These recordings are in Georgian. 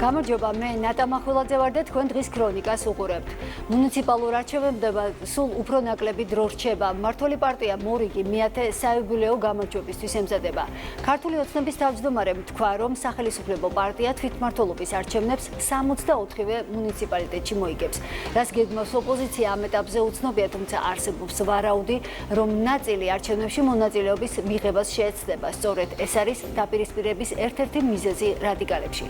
გამარჯობა, მე ნატა მახვილაძე ვარ და თქვენ დღის ქრონიკას უყურებთ. მუნიციპალურ არჩევნებმა სულ უფრო ნაკლები დრო რჩება. მმართველი პარტია მორიგი მეათე საიუბილეო გამარჯვებისთვის ემზადება. ქართული ოცნების თავმჯდომარემ თქვა, რომ სახელმწიფო პარტია თვითმმართველობის არჩევნებს 64-ვე მუნიციპალიტეტში მოიგებს. რაც გეგმავს ოპოზიცია ამ ეტაპზე უცნობია, თუმცა არსებობს ვარაუდი, რომ ნაწილი არჩევნებში მონაწილეობის მიღებას შეეცდება. სწორედ ეს არის დაპირისპირების ერთ-ერთი მიზეზი რადიკალებში.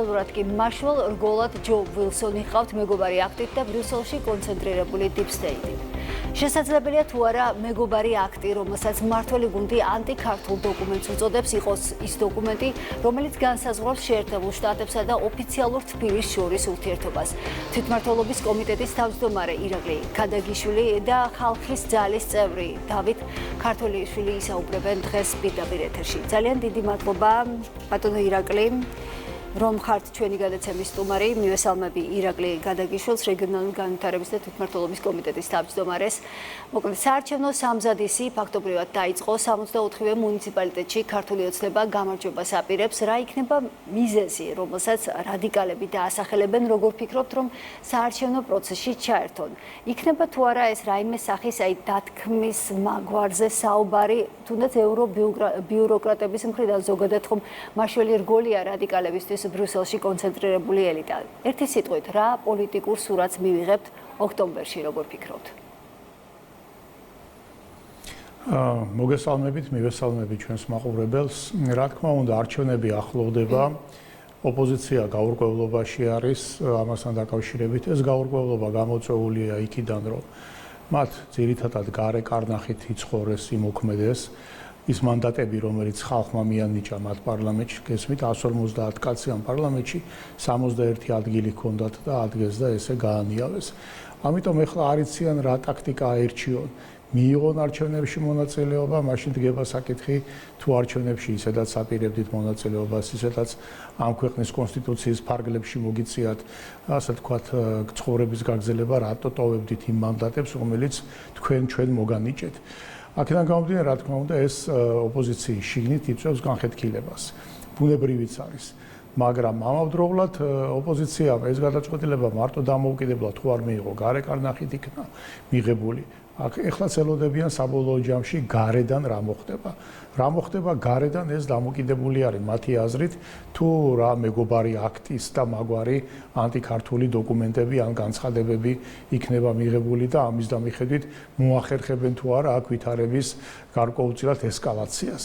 Paralelურად კი მაშვალ რგოლად ჯო ვილსონი ჰყავთ მეგობარი აქტით და ბრიუსელში კონცენტრირებული deep state-ით. შესაძლებელია თუ არა მეგობარი აქტი, რომელსაც მმართველი გუნდი ანტიქართულ დოკუმენტს უწოდებს, იყოს ის დოკუმენტი, რომელიც განსაზღვრავს შეერთებულ შტატებსა და ოფიციალურ თბილისს შორის ურთიერთობას. თვითმმართველობის კომიტეტის თავმჯდომარე ირაკლი ქადაგიშვილი და ხალხის ძალის წევრი დავით ქართველიშვილი ისაუბრებენ დღეს პირდაპირ ეთერში. ძალიან დიდი მადლობა ბატონო ირაკლი. რომ ხართ ჩვენი გადაცემის სტუმარი, მივესალმები ირაკლი გადაგიშვილს, რეგიონალური განვითარების და თვითმმართველობის კომიტეტის თავმჯდომარეს. მოკლედ, საარჩევნო სამზადისი ფაქტობრივად დაიწყო 64-ვე მუნიციპალიტეტში ქართული ოცნება გამარჯვებას აპირებს. რა იქნება მიზეზი, რომელსაც რადიკალები დაასახელებენ, როგორ ფიქრობთ, რომ საარჩევნო პროცესში ჩაერთონ? იქნება თუ არა ეს რაიმე სახის დათქმის მაგვარზე საუბარი, თუნდაც ევრობიუროკრატების მხრიდან ზოგადად ხომ მაშველი რგოლია რადიკალებისთვის ბრიუსელში კონცენტრირებული ელიტა. ერთი სიტყვით, რა პოლიტიკურ სურათს მივიღებთ ოქტომბერში, როგორ ფიქრობთ? მოგესალმებით, მივესალმებით ჩვენს მაყურებელს. რა თქმა უნდა, არჩევნები ახლოვდება. ოპოზიცია გაურკვევლობაში არის, ამასთან დაკავშირებით ეს გაურკვევლობა გამოწვეულია იქიდან, რომ მათ ძირითადად გარე კარნახით იცხოვრეს, იმოქმედეს ის მანდატები, რომელიც ხალხმა მიანიჭა მათ პარლამენტში, გესმით 150 კაცი ამ პარლამენტში 61 ადგილი ჰქონდათ და ადგეს და ესე გაანიავეს. ამიტომ ეხლა არიციან რა ტაქტიკა აერჩიონ. მიიღონ არჩევნებში მონაწილეობა, მაშინ დგება საკითხი თუ არჩევნებში ისედაც აპირებდით მონაწილეობას, ისედაც ამ ქვეყნის კონსტიტუციის ფარგლებში მოგიწიათ, ასე ვთქვათ, ცხოვრების გაგრძელება, რატო ტოვებდით იმ მანდატებს, რომელიც ჩვენ მოგანიჭეთ. აქედან გამომდინარე, რა თქმა უნდა, ეს ოპოზიციის შიგნით იწვევს განხეთქილებას. ბუნებრივიც არის. მაგრამ ამავდროულად ოპოზიციამ ეს გადაწყვეტილება მარტო დამოუკიდებლად თუ არ მიიღო, გარე კარნახით იქნა მიღებული. ეხლაც ელოდებიან საბოლოო ჯამში გარედან რა მოხდება. რა მოხდება გარედან ეს დამოკიდებული არის მათი აზრით, თუ რა მეგობარი აქტის და მაგვარი ანტიქართული დოკუმენტები ან განცხადებები იქნება მიღებული და ამის დამიხედვით მოახერხებენ თუ არა აქ ვითარების გარკვეულწილად ესკალაციას.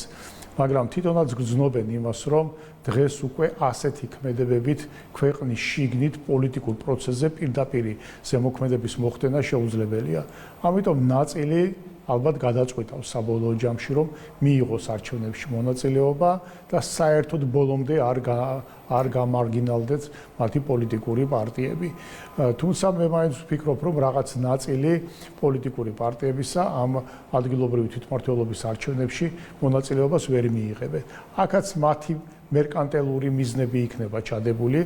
მაგრამ თვითონაც გრძნობენ იმას, რომ დღეს უკვე ასეთი ქმედებებით ქვეყნის შიგნით პოლიტიკურ პროცესზე პირდაპირ ზემოქმედების მოხდენა შეუძლებელია. ამიტომ ნაწილი ალბათ გადაწყვეტავს საბოლოო ჯამში, რომ მიიღოს არჩევნებში მონაწილეობა და საერთოდ ბოლომდე არ გამარგინალდეს მათი პოლიტიკური პარტიები. თუმცა მე მაინც ვფიქრობ, რომ რაღაც ნაწილი პოლიტიკური პარტიებისა ამ ადგილობრივი თვითმმართველობის არჩევნებში მონაწილეობას ვერ მიიღებენ. აქაც მათი მერკანტილური მიზნები იქნება ჩადებული,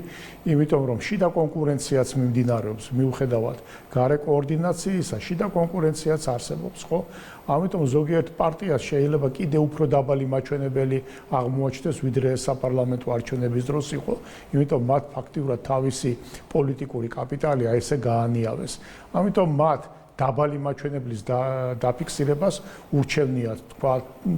იმიტომ რომ შიდა კონკურენციაც მიმდინარეობს, მიუხედავად გარე კოორდინაციისა, შიდა კონკურენციაც არსებობს, ხო? ამიტომ ზოგიერთ პარტიას შეიძლება კიდე უფრო დაბალი მაჩვენებელი აღმოაჩნდეს, ვიდრე საპარლამენტო არჩევნების დროს იყო, იმიტომ მათ ფაქტიურად თავისი პოლიტიკური კაპიტალი ესე გაანიავეს. ამიტომ მათ დაბალი მაჩვენებლის დაფიქსირებას ურჩევნიათ, თქვა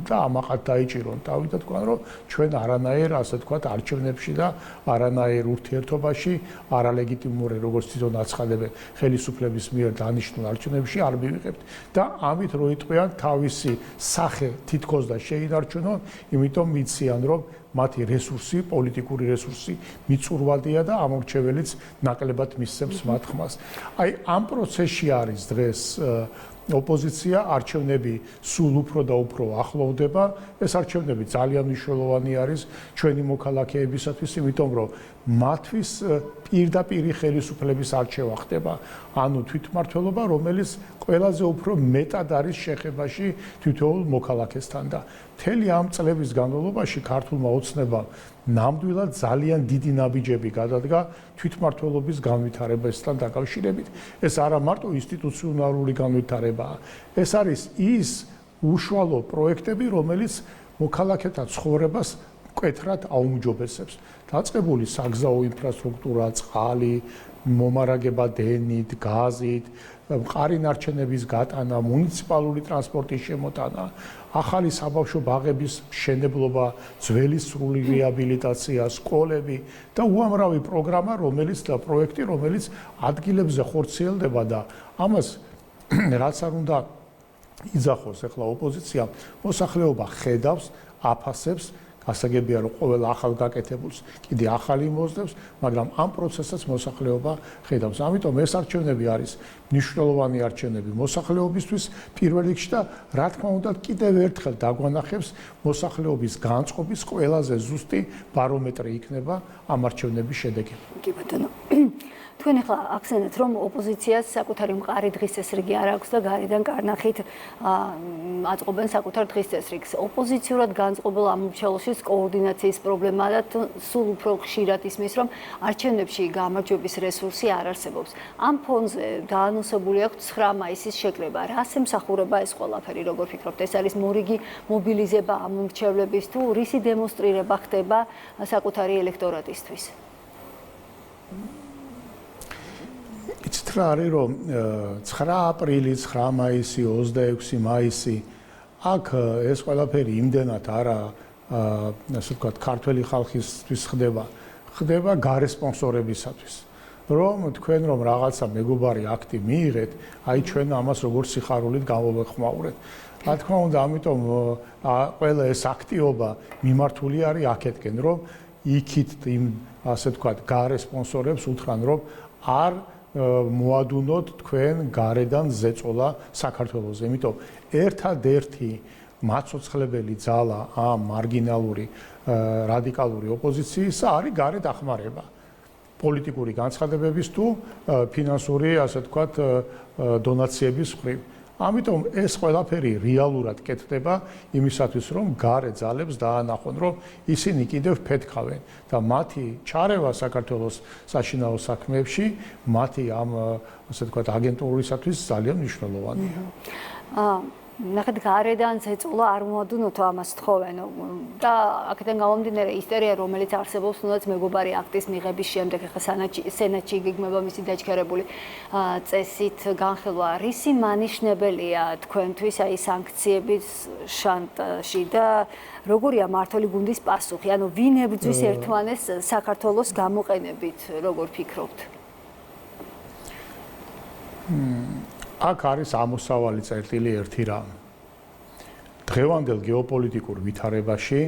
და ამაყად დაიჭირონ თავი და თქვა, რომ ჩვენ არანაირ, ასე თქვა, არჩევნებში და არანაირ ურთიერთობაში არალეგიტიმური, როგორც თვითონ აცხადებენ ხელისუფლების მიერ დანიშნულ არჩევნებში არ მივიღებთ და ამით რო იტყვიან თავისი სახე თითქოს და შეინარჩუნონ, იმიტომ მიციან, რომ მათი რესურსი, პოლიტიკური რესურსი მიწურვადია და ამორჩეველიც ნაკლებად მისცემს მათ ხმას. აი ამ პროცესში არის დღეს ოპოზიცია, არჩევნები სულ უფრო და უფრო ახლოვდება. ეს არჩევნები ძალიან მნიშვნელოვანი არის ჩვენი მოქალაქეებისათვის, იმიტომ რომ მათთვის პირდაპირ ხელისუფლების არჩევა ხდება, ანუ თვითმმართველობა, რომელიც ყველაზე უფრო მეტად არის შეხებაში თითოეულ მოქალაქესთან და მთელი ამ წლების განმავლობაში ქართულმა ოცნებამ ნამდვილად ძალიან დიდი ნაბიჯები გადადგა თვითმმართველობის განვითარებასთან დაკავშირებით. ეს არა მარტო ინსტიტუციონალური განვითარებაა, ეს არის ის უშუალო პროექტები, რომელიც მოქალაქეთა ცხოვრებას მკვეთრად აუმჯობესებს. დაწყებული საგზაო ინფრასტრუქტურა, წყალი, მომარაგება დენით, გაზით, მყარი ნარჩენების გატანა, მუნიციპალური ტრანსპორტის შემოტანა, ახალი საბავშვო ბაღების მშენებლობა, ძველი სრული რეაბილიტაცია, სკოლები და უამრავი პროგრამა, და პროექტი, რომელიც ადგილებზე ხორციელდება და ამას რაც არ უნდა იძახოს ახლა ოპოზიცია, მოსახლეობა ხედავს, აფასებს, გასაგებია რომ ყოველ ახალ გაკეთებულს კიდე ახალი მოსდევს, მაგრამ ამ პროცესსაც მოსახლეობა ხედავს. ამიტომ ეს არჩევნები არის მნიშვნელოვანი არჩევნები მოსახლეობისთვის პირველ რიგში და რა თქმა უნდა კიდევ ერთხელ დაგვანახებს მოსახლეობის განწყობის ყველაზე ზუსტი ბარომეტრი იქნება ამ არჩევნების შედეგი. კი ბატონო. თქვენ ახლა ახსენეთ, რომ ოპოზიციას საკუთარი მყარი დღის წესრიგი არ აქვს და გარედან კარნახით აწყობენ საკუთარ დღის წესრიგს. ოპოზიციურად განწყობილ ამ მრჩევლშიც კოორდინაციის პრობლემა და სულ უფრო ხშირად ისმის, რომ არჩევნებში გამარჯვების რესურსი არ არსებობს. ამ ფონზე დაანონსებული აქვს 9 მაისის შეკრება. რას ემსახურება ეს ყველაფერი, როგორ ფიქრობთ? ეს არის მორიგი მობილიზება ამ მრჩევლების თუ რისი დემონსტრირება ხდება საკუთარი ელექტორატისთვის? იცით რა არის რომ 9 აპრილი, 9 მაისი, 26 მაისი აქ ეს ყველაფერი იმდენად არა ასე ვთქვათ ქართველი ხალხისთვის ხდება გარე სპონსორებისათვის რომ თქვენ რომ რაღაცა მეგობარი აქტი მიიღეთ აი ჩვენ ამას როგორ სიხარულით გამოვეხმაურეთ რა თქმა უნდა ამიტომ ყველა ეს აქტიობა მიმართული არის აქეთკენ რომ იქით იმ ასე ვთქვათ გარე სპონსორებს უთხრან რომ არ მოადუნოთ თქვენ გარედან ზეწოლა საქართველოს. იმიტომ ერთადერთი მაცოცხლებელი ძალა ამ მარგინალური რადიკალური ოპოზიციისა არის გარე დახმარება. პოლიტიკური განცხადებების თუ ფინანსური, ასე ვთქვათ, დონაციების მხრივ. ამიტომ ეს ყველაფერი რეალურად კეთდება იმისათვის, რომ გარე ძალებს დაანახონ, რომ ისინი კიდევ ფეთქავენ და მათი ჩარევა საქართველოს საშინაო საქმეებში, მათი ამ ასე ვთქვათ, აგენტურისათვის ძალიან მნიშვნელოვანია. ნახეთ გარედან ზეწოლა არ მოადუნოთო ამას თხოვენ და აქედან გამომდინარე ისტერია რომელიც არსებობს თუნდაც მეგობარი აქტის მიღების შემდეგ ახლა სენატში იგეგმება მისი დაჩქარებული წესით განხილვა რისი მანიშნებელია თქვენთვის აი სანქციების შანტაჟი და როგორია მართული გუნდის პასუხი ანუ ვინ ებრძვის ერთმანეს საქართველოს გამოყენებით როგორ ფიქრობთ აქ არის ამოსავალი წერტილი ერთი რამ. დღევანდელ გეოპოლიტიკურ ვითარებაში,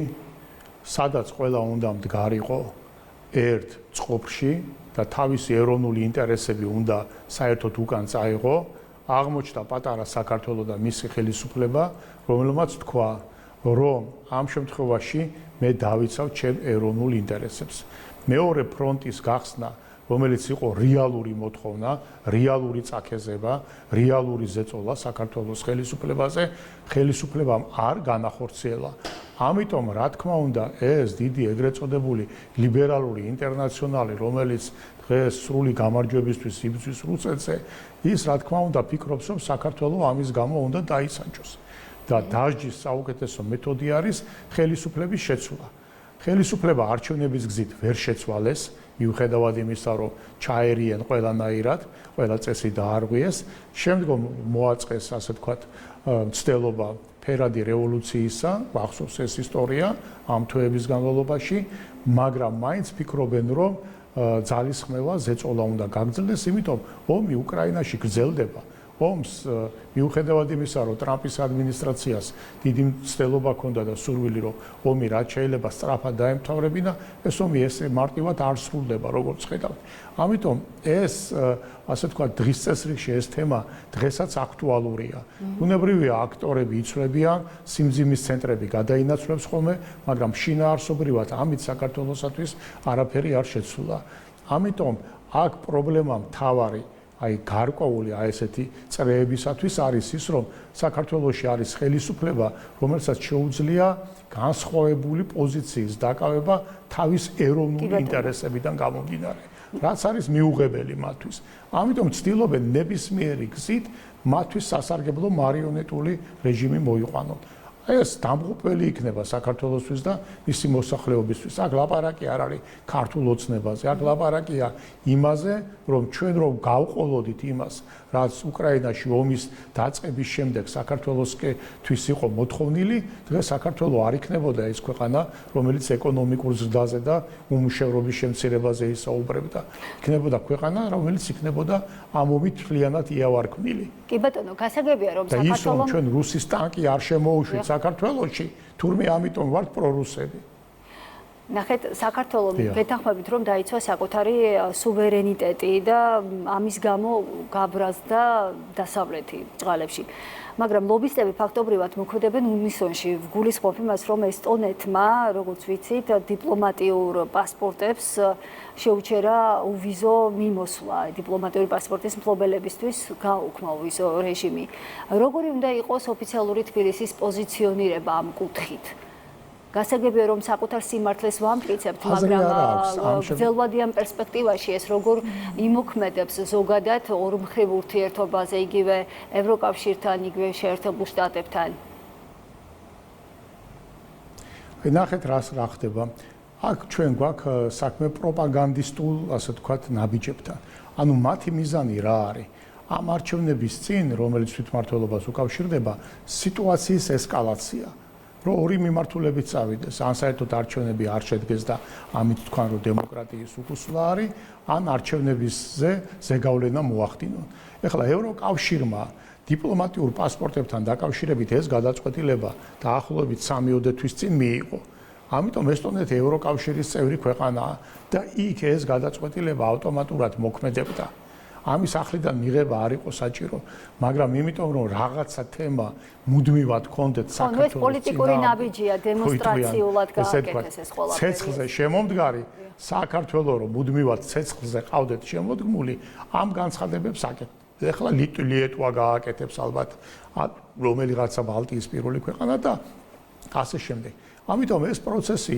სადაც ყველა უნდა მდგარიყო ერთ წყობში და თავისი ეროვნული ინტერესები უნდა საერთოდ უკან წაიღო, აღმოჩნდა პატარა საქართველო და მისი ხელისუფლება, რომელმაც თქვა, რომ ამ შემთხვევაში მე დავიცავ ჩემ ეროვნულ ინტერესებს. მეორე ფრონტის გახსნა რომელიც იყო რეალური მოთხოვნა, რეალური წაქეზება, რეალური ზეწოლა საქართველოს ხელისუფლებაზე, ხელისუფლებამ არ განახორციელა. ამიტომ რა თქმა უნდა, ეს დიდი ეგრეთ წოდებული ლიბერალური ინტერნაციონალი, რომელიც დღეს სრული გამარჯვებისთვის იბრძვის რუსეთზე, ის რა თქმა უნდა ფიქრობს, რომ საქართველოს ამის გამო უნდა დაისანჯოს. და დასჯის საუკეთესო მეთოდი არის ხელისუფლების შეცვლა. ხელისუფლება არჩევნების გზით ვერ შეცვალეს, მიუხედავად იმისა, რომ ჩაერიენ ყველანაირად, ყველა წესი დაარღვიეს, შემდგომ მოაწყეს, ასე ვთქვათ, მცდელობა ფერადი რევოლუციისა, ახსოვს ეს ისტორია ამ თვეების განმავლობაში, მაგრამ მაინც ფიქრობენ, რომ ძალისხმევა ზეწოლა უნდა გაგრძელდეს, იმიტომ ომი უკრაინაში გრძელდება. ომს მიუხედავად იმისა, რომ ტრამპის ადმინისტრაციას დიდი მცდელობა ჰქონდა და სურვილი, რომ ომი რაც შეიძლება სწრაფად დაემთავრებინა, ეს ომი ესე მარტივად არ სრულდება, როგორც ხედავთ. ამიტომ ეს, ასე ვთქვათ, დღის წესრიგში ეს თემა დღესაც აქტუალურია. ბუნებრივია, აქტორები იცვლებიან, სიმძიმის ცენტრები გადაინაცვლებს ხოლმე, მაგრამ შინაარსობრივად ამით საქართველოსათვის არაფერი არ შეცვლა. ამიტომ აქ პრობლემა მთავარი აი გარკვეული აი ესეთი წრეებისათვის არის ის, რომ საქართველოში არის ხელისუფლება, რომელსაც შეუძლია განსხვავებული პოზიციის დაკავება თავის ეროვნული ინტერესებიდან გამომდინარე, რაც არის მიუღებელი მათთვის. ამიტომ ცდილობენ ნებისმიერი გზით მათთვის სასარგებლო მარიონეტული რეჟიმი მოიყვანონ. ეს დამღუპველი იქნება საქართველოსთვის და მისი მოსახლეობისთვის. აქ ლაპარაკი არ არის ქართულ ოცნებაზე, აქ ლაპარაკია იმაზე, რომ ჩვენ რომ გავყოლოდით იმას, რაც უკრაინაში ომის დაწყების შემდეგ საქართველოსთვის იყო მოთხოვნილი, დღეს საქართველო არ იქნებოდა ეს ქვეყანა, რომელიც ეკონომიკურ ზრდაზე და უმუშევრობის შემცირებაზე ისაუბრებდა. იქნებოდა ქვეყანა, რომელიც იქნებოდა ამ ომით მთლიანად იავარქმნილი. კი ბატონო, გასაგებია რომ და ის რომ ჩვენ რუსის ტანკი არ შემოუშვით საქართველოში, თურმე ამიტომ ვართ პრორუსები. ნახეთ, საქართველოს ვეთანხმებით რომ დაიცვა საკუთარი სუვერენიტეტი და ამის გამო გაბრაზდა დასავლეთი წყალებში. მაგრამ ლობისტები ფაქტობრივად მოქმედებენ უნისონში. გულისხმობ იმას, რომ ესტონეთმა, როგორც ვიცით, დიპლომატიურ პასპორტებს შეუჩერა უვიზო მიმოსვლა. დიპლომატიური პასპორტის მფლობელებისთვის გააუქმა უვიზო რეჟიმი. როგორი უნდა იყოს ოფიციალური თბილისის პოზიციონირება ამ კუთხით? გასაგებია რომ საკუთარ სიმართლეს ვამტკიცებთ, მაგრამ გრძელვადიან პერსპექტივაში ეს როგორ იმოქმედებს ზოგადად ორმხრივ ურთიერთობაზე იგივე ევროკავშირთან, იგივე შეერთებულ შტატებთან. ნახეთ რა ხდება. აქ ჩვენ გვაქვს საქმე პროპაგანდისტულ, ასე ვთქვათ, ნაბიჯებთან. ანუ მათი მიზანი რა არის? ამ არჩევნების წინ, რომელიც თვითმმართველობას უკავშირდება, სიტუაციის ესკალაცია. რომ ორი მიმართულებით წავიდეს, ან საერთოდ არჩევნები არ შედგეს და ამით თქვან რომ დემოკრატიის უკუსვლა არის, ან არჩევნებისზე ზეგავლენა მოახდინონ. ეხლა ევროკავშირმა დიპლომატიურ პასპორტებთან დაკავშირებით ეს გადაწყვეტილება დაახლოებით 3-4 თვის წინ მიიღო. ამიტომ ესტონეთი ევროკავშირის წევრი ქვეყანაა და იქ ეს გადაწყვეტილება ავტომატურად მოქმედებდა. ამის ახლიდან მიღება არ იყო საჭირო, მაგრამ იმიტომ რომ რაღაცა თემა მუდმივად კონდეთ საქართველოს ეს პოლიტიკური ნაბიჯია, დემონსტრაციულად გააკეთეს ეს ყველაფერი. ცეცხლზე შემომდგარი საქართველოს რომ მუდმივად ცეცხლზე ყავდეთ შემოდგმული, ამ განცხადებებს აკეთებს. ეხლა ლიტვა გააკეთებს ალბათ რომელიღაცა ბალტიისპირული ქვეყანა და ასე შემდეგ. ამიტომ ეს პროცესი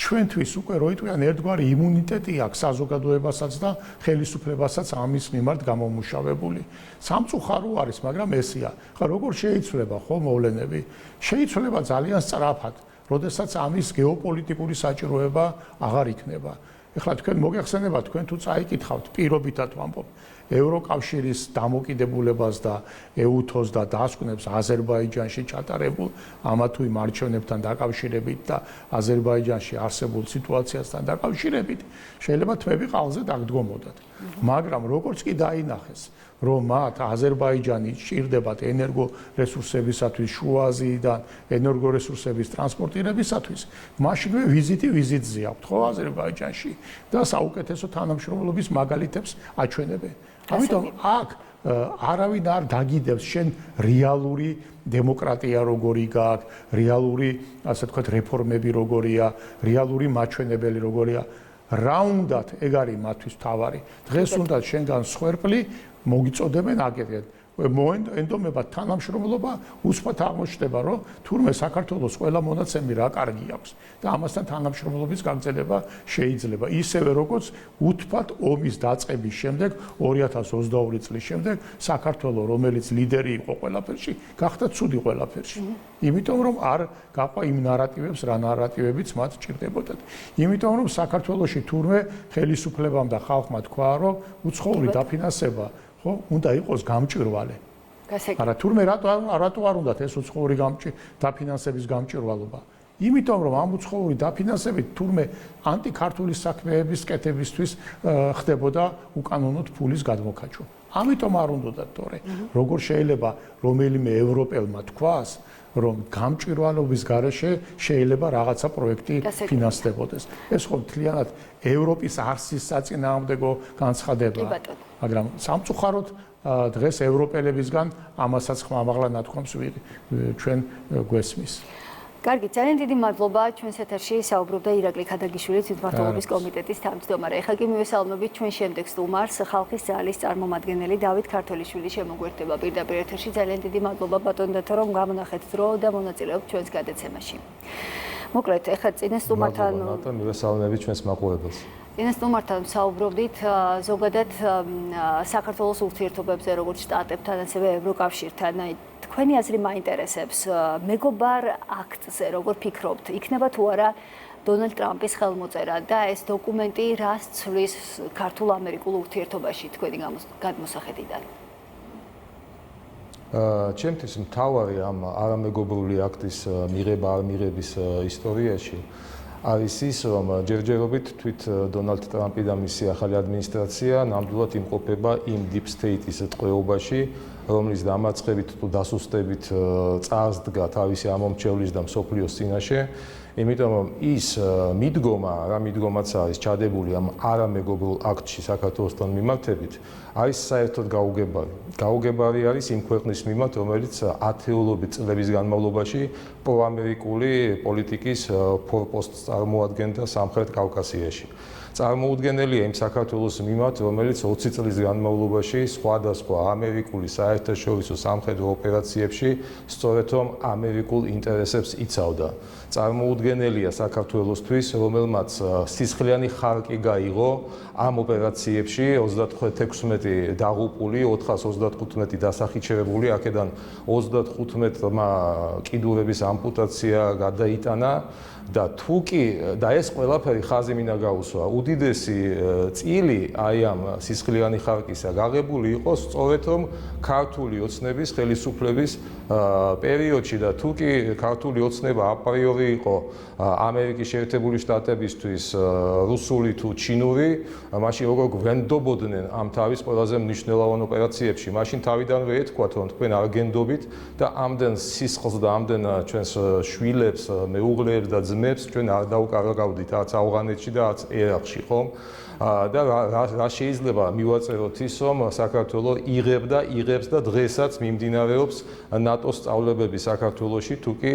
ჩვენთვის უკვე რო იტყვიან ერთგვარი იმუნიტეტი აქვს საზოგადოებასაც და ხელისუფლებასაც ამის მიმართ გამომუშავებული. სამწუხარო არის, მაგრამ ესია. ხა როგორ შეიცვლება ხო მოვლენები? შეიცვლება ძალიან სწრაფად, როდესაც ამის გეოპოლიტიკური საჭიროება აღარ იქნება. ეხლა თქვენ მოგეხსენება, თქვენ თუ წაიკითხავთ პირობითად ვამბობ ევროკავშირის დამოკიდებულებას და ეუთოს და დასკვნებს აზერბაიჯანში ჩატარებულ ამა თუ იმ არჩევნებთან დაკავშირებით და აზერბაიჯანში არსებულ სიტუაციასთან დაკავშირებით, შეიძლება თმები ყალზე დაგდგომოდათ. მაგრამ როგორც კი დაინახეს, რომ მათ აზერბაიჯანი სჭირდებათ ენერგორესურსებისათვის შუა აზიიდან ენერგორესურსების ტრანსპორტირებისათვის, მაშინვე ვიზიტზე აქვთ ხო აზერბაიჯანში და საუკეთესო თანამშრომლობის მაგალითებს აჩვენებენ. ამიტომ აქ არავინ არ დაგიდებს შენ რეალური დემოკრატია როგორი გაქვს, რეალური, ასე ვთქვათ, რეფორმები როგორია, რეალური მაჩვენებელი როგორია. რა უნდათ ეგ არის მათთვის თავარი. დღეს უნდა შენგან სვერპლი მოგიწოდებენ აკეთეთ. ენდომება თანამშრომლობა უცბად აღმოჩნდება, რომ თურმე საქართველოს ყველა მონაცემი რა კარგი აქვს და ამასთან თანამშრომლობის გაგრძელება შეიძლება. ისევე როგორც უთბად ომის დაწყების შემდეგ 2022 წლის შემდეგ საქართველოს რომელიც ლიდერი იყო ყველაფერში, გახდა ცუდი ყველაფერში. იმიტომ რომ არ გაყვა იმ ნარატივებს, რა ნარატივებიც მათ ჭირდებოდათ. იმიტომ რომ საქართველოში თურმე ხელისუფლებამ და ხალხმა თქვა, რომ უცხოური დაფინანსება ხო, უნდა იყოს გამჭვირვალე. არა, თურმე რატო არ უნდათ ეს უცხოური დაფინანსების გამჭვირვალობა? იმიტომ რომ ამ უცხოური დაფინანსებით თურმე ანტიქართული საქმეების კეთებისთვის ხდებოდა უკანონოდ ფულის გადმოქაჩვა. ამიტომ არ უნდათ თორე. როგორ შეიძლება რომელიმე ევროპელმა თქვას, რომ გამჭვირვალობის გარეშე შეიძლება რაღაცა პროექტი ფინანსდებოდეს. ეს ხო მთლიანად ევროპის არსის საწინააღმდეგო განცხადებაა. მაგრამ სამწუხაროდ დღეს ევროპელებისგან ამასაც ხმამაღლა ნათქვამს ჩვენ გვესმის. კარგი, ძალიან დიდი მადლობა. ჩვენს ეთერში საუბრობდა ირაკლი ქადაგიშვილი, თვითმმართველობის კომიტეტის თავმჯდომარე. ეხლა კი მივესალმებით ჩვენ შემდეგ სტუმარს, ხალხის ძალის წარმომადგენელი დავით ქართველიშვილი შემოგვერდება პირდაპირ ეთერში. ძალიან დიდი მადლობა ბატონ დათო, რომ გამონახეთ დრო და მონაწილეობთ ჩვენს გადაცემაში. მოკლედ, ეხლა წინა სტუმართან მივესალმებით ჩვენს მაყურებელს. წინა სტუმართან საუბრობდით ზოგადად საქართველოს ურთიერთობებზე, როგორც შტატებთან, ასევე ევროკავშირთან. თქვენი აზრი მაინტერესებს. მეგობარ აქტზე, როგორ ფიქრობთ, იქნება თუ არა დონალდ ტრამპის ხელმოწერა და ეს დოკუმენტი რას ცვლის ქართულ-ამერიკულ ურთიერთობაში თქვენი გადმოსახედიდან? ჩემთვის მთავარი ამ არამეგობრული აქტის მიღება არ მიღების ისტორიაში არის ის, რომ ჯერჯერობით თვით დონალდ ტრამპი და მისი ახალი ადმინისტრაცია ნამდვილად იმყოფება იმ deep state-ის ტყვეობაში, რომლის დამარცხებით თუ დასუსტებით წარსდგა თავისი ამომრჩევლის და მსოფლიოს წინაშე. იმიტომ რომ ის მიდგომა, რა მიდგომაც არის ჩადებული ამ არამეგობრულ აქტში საქართველოსთან მიმართებით, არის საერთოდ გაუგებარი. გაუგებარი არის იმ ქვეყნის მიმართ, რომელიც ათეულობით წლების განმავლობაში პროამერიკული პოლიტიკის ფორპოსტს წარმოადგენდა სამხრეთ კავკასიაში. წარმოუდგენელია იმ საქართველოს მიმართ, რომელიც 20 წლის განმავლობაში სხვადასხვა ამერიკული საერთაშორისო სამხედრო ოპერაციებში სწორედ რომ ამერიკულ ინტერესებს იცავდა. წარმოუდგენელია საქართველოსთვის, რომელმაც სისხლიანი ხარკი გაიღო ამ ოპერაციებში 36 დაღუპული, 435 დასახიჩერებული, აქედან 35-მა კიდურების ამპუტაცია გადაიტანა. და თუ კი და ეს ყველაფერი ხაზი მინდა გაუსვა, უდიდესი წილი აი ამ სისხლიანი ხარკისა გაღებული იყო სწორედ რომ ქართული ოცნების ხელისუფლების პერიოდში და თუ კი ქართული ოცნება აპრიორი იყო ამერიკის შეერთებული შტატებისთვის რუსული თუ ჩინური, მაშინ როგორ გვენდობოდნენ ამ თავის ყველაზე მნიშვნელოვან ოპერაციებში, მაშინ თავიდანვე ეთქვათ რომ თქვენ არ გენდობით და ამდენ სისხლს და ამდენ ჩვენს შვილებს, მეუღლეებს და ძმებს ჩვენ არ დაუკარგავდით არც ავღანეთში და არც ერაყში, ხომ? და რა შეიძლება მივაწეროთ ის, რომ საქართველო იღებს და დღესაც მიმდინარეობს ნატოს სწავლებები საქართველოში, თუ კი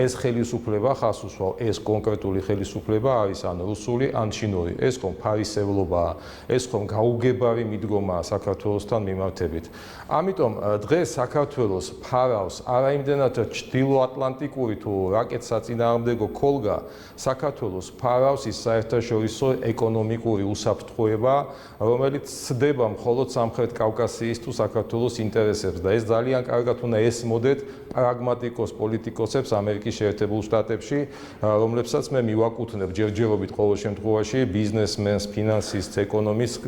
ეს ხელისუფლება ხას უსვავ, ეს კონკრეტული ხელისუფლება არის ან რუსული, ან ჩინური. ეს ხომ ფარისევლობაა, ეს ხომ გაუგებარი მიდგომაა საქართველოსთან მიმართებით. ამიტომ დღეს საქართველოს ფარავს არაიმდენად ჩრდილოატლანტიკური თუ რაკეტსაწინააღმდეგო ქოლგა, საქართველოს ფარავს ის საერთაშორისო ეკონომიკური უსაფრთხოება, რომელიც ცდება მხოლოდ სამხრეთ კავკასიის თუ საქართველოს ინტერესებს და ეს ძალიან კარგად უნდა ესმოდეთ პრაგმატიკოს პოლიტიკოსებს ამერიკის შეერთებულ შტატებში, რომლებსაც მე მივაკუთვნებ ჯერჯერობით ყოველ შემთხვევაში ბიზნესმენს, ფინანსისტს, ეკონომისტს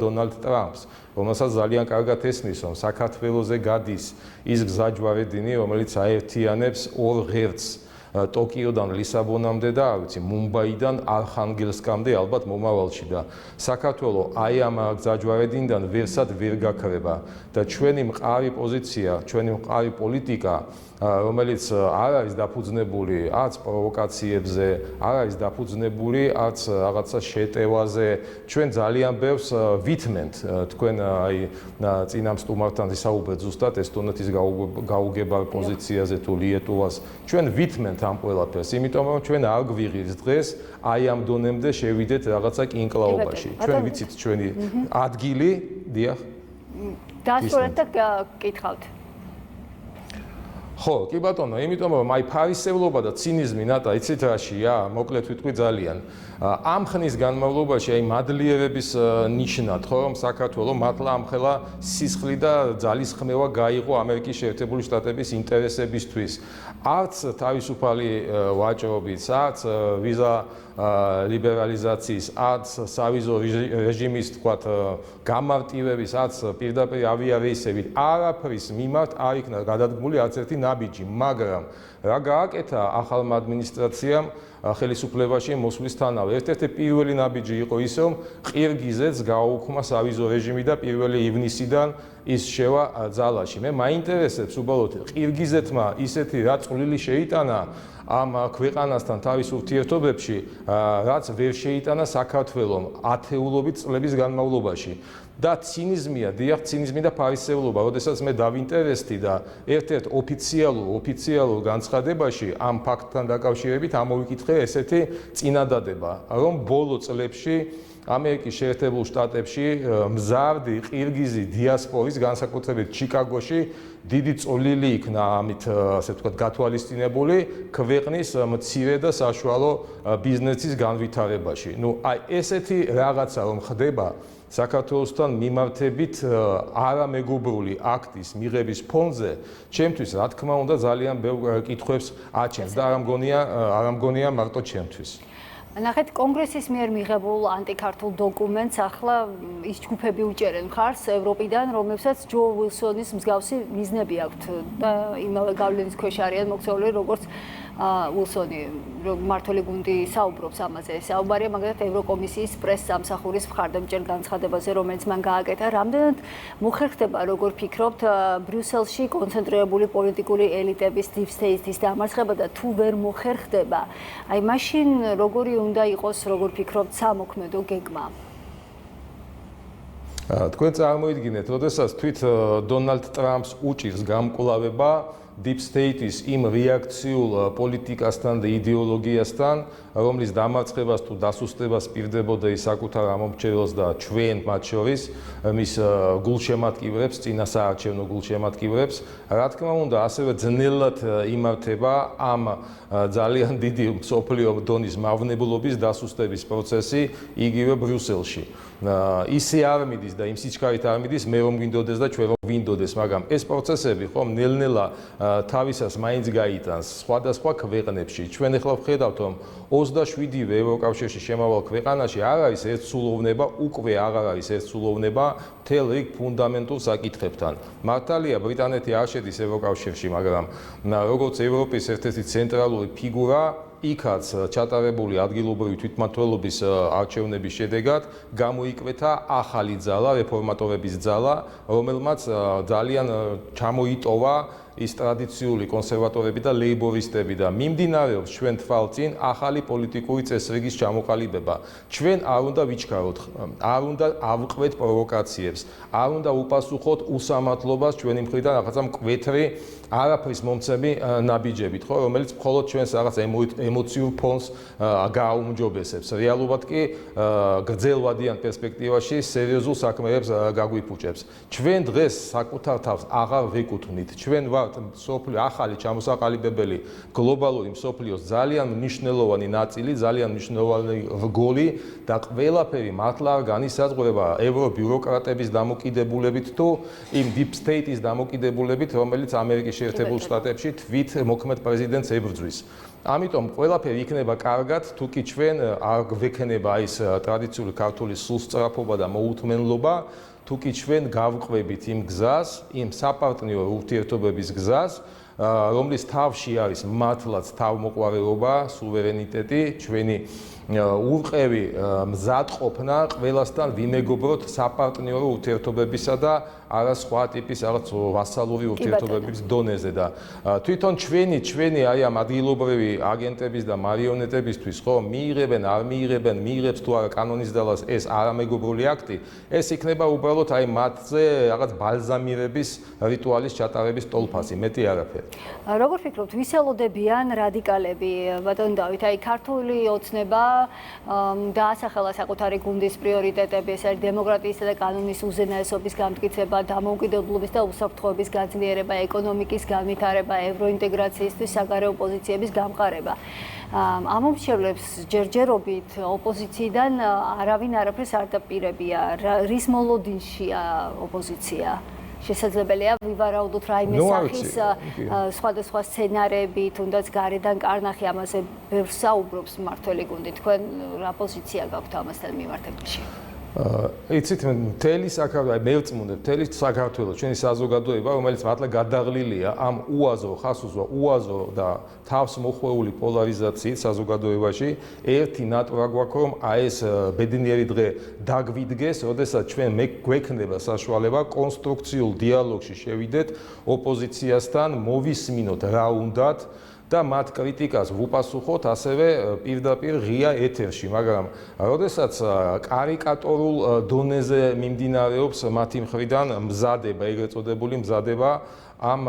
დონალდ ტრამპს, რომელსაც ძალიან კარგად ესმის, რომ საქართველოზე გადის ის გზაჯვარედინი, რომელიც აერთიანებს ორ ღერცს ტოკიოდან ლისაბონამდე და არ ვიცი მუმბაიდან არხანგელსკამდე ალბათ მომავალში და საქართველო აი ამ გზაჯვარედინიდან ვერსად ვერ გაქრება და ჩვენი მყარი პოზიცია, ჩვენი მყარი პოლიტიკა, რომელიც არ არის დაფუძნებული არც პროვოკაციებზე, არ არის დაფუძნებული არც რაღაცა შეტევაზე, ჩვენ ძალიან ბევრს ვითმენთ თქვენ აი წინამ სტუმართან ვისაუბრეთ ზუსტად ესტონეთის გაუგებარ პოზიციაზე თუ ლიეტუვას, ჩვენ ვითმენთ ამ ყველაფერს, იმიტომ რომ ჩვენ არ გვიღირს დღეს აი ამ დონემდე შევიდეთ რაღაცა კინკლაობაში. ჩვენ ვიცით ჩვენი ადგილი, დიახ. დაასრულეთ და გკითხავთ. ხო, კი ბატონო, იმიტომ რომ აი ფარისევლობა და ცინიზმი ნატა იცით რაშია, მოკლედ ვიტყვი ძალიან. ამ ხნის განმავლობაში აი მადლიერების ნიშნად, ხო, რომ საქართველო მართლა ამხელა სისხლი და ძალისხმევა გაიღო ამერიკის შეერთებული შტატების ინტერესებისთვის. არც თავისუფალი ვაჭრობის, არც ვიზა ლიბერალიზაციის, არც სავიზო რეჟიმის, თქვათ, გამარტივების, არც პირდაპირ ავიარეისებით არაფრის მიმართ არ იქნა გადადგმული არც ერთი ნაბიჯი, მაგრამ რა გააკეთა ახალმა ადმინისტრაციამ ხელისუფლებაში მოსვლისთანავე. ერთ-ერთი პირველი ნაბიჯი იყო ის, რომ ყირგიზეთს გააუქმა სავიზო რეჟიმი და 1 ივნისიდან ის შევა ძალაში. მე მაინტერესებს უბრალოდ ყირგიზეთმა ისეთი რა წვლილი შეიტანა ამ ქვეყანასთან თავის ურთიერთობებში, რაც ვერ შეიტანა საქართველომ ათეულობით წლების განმავლობაში. და ცინიზმია, დიახ, ცინიზმი და ფარისევლობა, როდესაც მე დავინტერესდი და ერთ-ერთ ოფიციალურ განცხადებაში ამ ფაქტთან დაკავშირებით ამოვიკითხე მეკითხე ესეთი წინადადება, რომ ბოლო წლებში ამერიკის შეერთებულ შტატებში მზარდი ყირგიზი დიასპორის განსაკუთრებით ჩიკაგოში დიდი წვლილი იქნა ამით ასე ვთქვათ გათვალისწინებული ქვეყნის მცირე და საშუალო ბიზნესის განვითარებაში. აი ესეთი რაღაცა რომ ხდება საქართველოსთან მიმართებით არამეგობრული აქტის მიღების ფონზე, ჩემთვის რა თქმა უნდა ძალიან ბევრ კითხვებს აჩენს და არ მგონია მარტო ჩემთვის. ნახეთ, კონგრესის მიერ მიღებულ ანტიქართულ დოკუმენტს ახლა ის ჯგუფები უჭერენ მხარს ევროპიდან, რომლებსაც ჯო უილსონის მსგავსი მიზნები აქვთ და იმავე გავლენის ქვეშ არიან მოქცეული, როგორც უილსონი, მმართველი გუნდი საუბრობს ამაზე. საუბარია მაგალითად ევროკომისიის პრესს სამსახურის მხარდამჭერ განცხადებაზე, რომელიც მან გააკეთა. რამდენად მოხერხდება, როგორ ფიქრობთ, ბრიუსელში კონცენტრირებული პოლიტიკური ელიტების deep state-ის დამარცხება და თუ ვერ მოხერხდება, აი მაშინ როგორი უნდა იყოს, როგორ ფიქრობთ, სამოქმედო გეგმა? თქვენ წარმოიდგინეთ, როდესაც თვით დონალდ ტრამპს უჭირს გამკვლავება deep state-ის იმ რეაქციულ პოლიტიკასთან და იდეოლოგიასთან, რომლის დამარცხებას თუ დასუსტებას პირდებოდა ის საკუთარ ამომრჩეველს და ჩვენ მათ შორის მის გულშემატკივრებს, წინასაარჩევნო გულშემატკივრებს, რა თქმა უნდა, ასევე ძნელად იმართება ამ ძალიან დიდი მსოფლიო დონის მავნებლობის დასუსტების პროცესი იგივე ბრიუსელში. ისე არ მიდის და იმ სიჩქარით არ მიდის, მე რომ გვინდოდეს და ჩვენ რომ გვინდოდეს, მაგრამ ეს პროცესები ხომ ნელ-ნელა თავისას მაინც გაიტანს სხვადასხვა ქვეყნებში. ჩვენ ახლა ვხედავთ, რომ 27-ვე ევროკავშირში შემავალ ქვეყანაში არ არის ერთსულოვნება, უკვე აღარ არის ერთსულოვნება მთელ რიგ ფუნდამენტურ საკითხებთან. მართალია, ბრიტანეთი არ შედის ევროკავშირში, მაგრამ როგორც ევროპის ერთ-ერთი ცენტრალური ფიგურა იქაც ჩატარებული ადგილობრივი თვითმმართველობის არჩევნების შედეგად გამოიკვეთა ახალი ძალა, რეფორმატორების ძალა, რომელმაც ძალიან ჩამოიტოვა ის ტრადიციული კონსერვატორები და ლეიბორისტები და მიმდინარეობს ჩვენ თვალწინ ახალი პოლიტიკური წესრიგის ჩამოყალიბება. ჩვენ არ უნდა ვიჩქაროთ, არ უნდა ავყვეთ პროვოკაციებს, არ უნდა უპასუხოთ უსამართლობას ჩვენი მხრიდან რაღაცა მკვეთრი არაფრის მომცემი ნაბიჯებით, ხო, რომელიც მხოლოდ ჩვენს რაღაც ემოციურ ფონს გააუმჯობესებს. რეალურად კი გრძელვადიან პერსპექტივაში სერიოზულ საქმეებს გაგვიფუჭებს. ჩვენ დღეს საკუთარ თავს აღარ ვეკუთვნით. ჩვენ ვართ მსოფლიო ახალი ჩამოსაყალიბებელი გლობალური მსოფლიოს ძალიან მნიშვნელოვანი ნაწილი, ძალიან მნიშვნელოვანი რგოლი და ყველაფერი მართლა არ განისაზღვრება ევრობიუროკრატების დამოკიდებულებით თუ იმ deep state-ის დამოკიდებულებით, რომელიც ამერიკის შეერთებულ შტატებში თვით მოქმედ პრეზიდენტს ებრძვის. ამიტომ ყველაფერი იქნება კარგად, თუ კი ჩვენ არ გვექნება ის ტრადიციული ქართული სულსწრაფობა და მოუთმენლობა, თუ კი ჩვენ გავყვებით იმ გზას, იმ საპარტნიორო ურთიერთობების გზას, რომლის თავში არის მართლაც თავმოყვარეობა, სუვერენიტეტი, ჩვენი ურყევი მზადყოფნა ყველასთან ვიმეგობროთ საპარტნიორო ურთიერთობებისა და არა სხვა ტიპის რაღაც ვასალური ურთიერთობების დონეზე და თვითონ ჩვენი აი ამ ადგილობრივი აგენტების და მარიონეტებისთვის ხო მიიღებენ, არ მიიღებენ, მიიღებს თუ არა კანონის დალას ეს არამეგობრული აქტი, ეს იქნება უბრალოდ აი მათზე რაღაც ბალზამირების რიტუალის ჩატარების ტოლფასი, მეტი არაფერი. როგორ ფიქრობთ, ვის ელოდებიან რადიკალები, ბატონ დავით, აი ქართული ოცნება დაასახელა საკუთარი გუნდის პრიორიტეტები, ეს არის დემოკრატიისა და კანონის უზენაესობის გამტკიცება, დამოუკიდებლობის და უსაფრთხოების გაძლიერება, ეკონომიკის განვითარება, ევროინტეგრაციისთვის საგარეო პოზიციების გამყარება. ამომრჩევლებს ჯერჯერობით ოპოზიციიდან არავინ არაფერს არ დაპირებია, რის მოლოდინშია ოპოზიცია? შესაძლებელია ვივარაუდოთ რაიმე სახის სხვადასხვა სცენარები, თუნდაც გარედან კარნახი ამაზე ბევრს საუბრობს მმართველი გუნდი. თქვენ რა პოზიცია გაქვთ ამასთან მიმართებაში? იცით, მთელი საქართველოს, მე ვწმუნდებ, მთელი საქართველოს ჩვენი საზოგადოება, რომელიც მართლა გადაღლილია ამ უაზრო, ხასუზო, უაზრო და თავს მოხვეული პოლარიზაციით საზოგადოებაში, ერთი ნატვრა გვაქვს, რომ აი ეს ბედნიერი დღე დაგვიდგეს, როდესაც ჩვენ გვექნება საშუალება კონსტრუქციულ დიალოგში შევიდეთ ოპოზიციასთან, მოვისმინოთ რა უნდათ და მათ კრიტიკას ვუპასუხოთ ასევე პირდაპირ ღია ეთერში, მაგრამ როდესაც კარიკატურულ დონეზე მიმდინარეობს მათი მხრიდან მზადება, ეგრეთ წოდებული მზადება ამ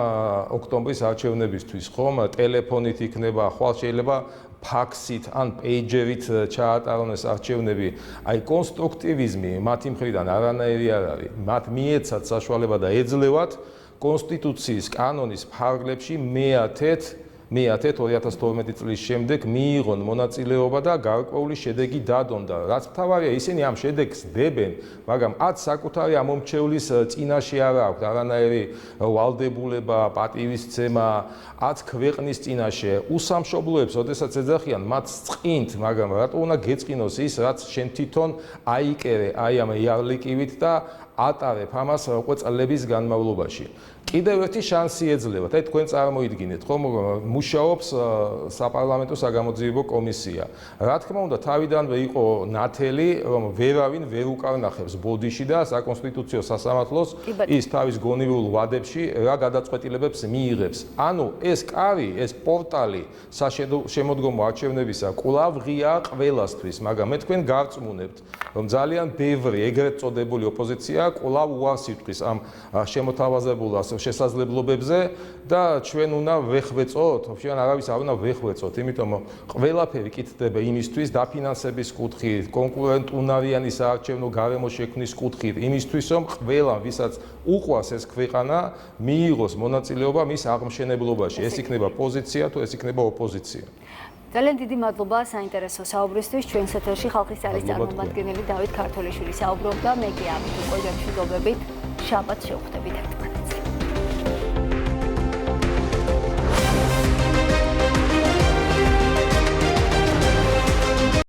ოქტომბრის არჩევნებისთვის, ხომ, ტელეფონით იქნება, ხვალ შეიძლება ფაქსით ან პეიჯერით ჩაატარონ ეს არჩევნები. აი კონსტრუქტივიზმი მათი მხრიდან არანაირი არ არის. მათ მიეცათ საშუალება და ეძლევათ კონსტიტუციის კანონის ფარგლებში მეათეთ 2012 წლის შემდეგ მიიღონ მონაწილეობა და გარკვეული შედეგი დადონ და რაც მთავარია ისინი ამ შედეგს დებენ, მაგრამ ათ საკუთარი ამომრჩევლის წინაშე არ აქვს არანაირი ვალდებულება, პატივისცემა, ათ ქვეყნის წინაშე უსამშობლოებს, ოდესაც ეძახიან მათ წყინთ, მაგრამ რატო უნდა გეწყინოს ის, რაც შენ თვითონ აიკერე აი ამ იარლიკივით და ატარებ ამას უკვე წლების განმავლობაში. კიდევ ერთი შანსი ეძლევათ. აი თქვენ წარმოიდგინეთ, ხომ მუშაობს საპარლამენტო საგამოძიებო კომისია. რა თქმა უნდა, თავიდანვე იყო ნათელი, რომ ვერავინ ვერ უკარნახებს ბოდიში და საკონსტიტუციო სასამართლოს ის თავის გონივრულ ვადებში რა გადაწყვეტილებებს მიიღებს. ანუ ეს კარი, ეს პორტალი შემოდგომო არჩევნებისა კვლავ ღია ყველასთვის, მაგრამ მე თქვენ გარწმუნებთ, რომ ძალიან ბევრი ეგრეთ წოდებული ოპოზიცია კვლავ უარს იტყვის ამ შემოთავაზებულ შესაძლებლობებზე და ჩვენ უნდა ვეხვეწოთ, ჩვენ არავის არ უნდა ვეხვეწოთ, იმიტომ რომ ყველაფერი კეთდება იმისთვის დაფინანსების კუთხით, კონკურენტუნარიანი საარჩევნო გარემო შექმნის კუთხით, იმისთვის რომ ყველა ვისაც უყვარს ეს ქვეყანა მიიღოს მონაწილეობა მის აღმშენებლობაში. ეს იქნება პოზიცია თუ ეს იქნება ოპოზიცია. ძალიან დიდი მადლობა საინტერესო საუბრისთვის. ჩვენს ეთერში ხალხის ძალის წარმომადგენელი დავით ქართოლიშვილი საუბრობდა. მე კი ამით უკვე მშვიდობებით შაბათს შევხვდებით ერთმანეთს.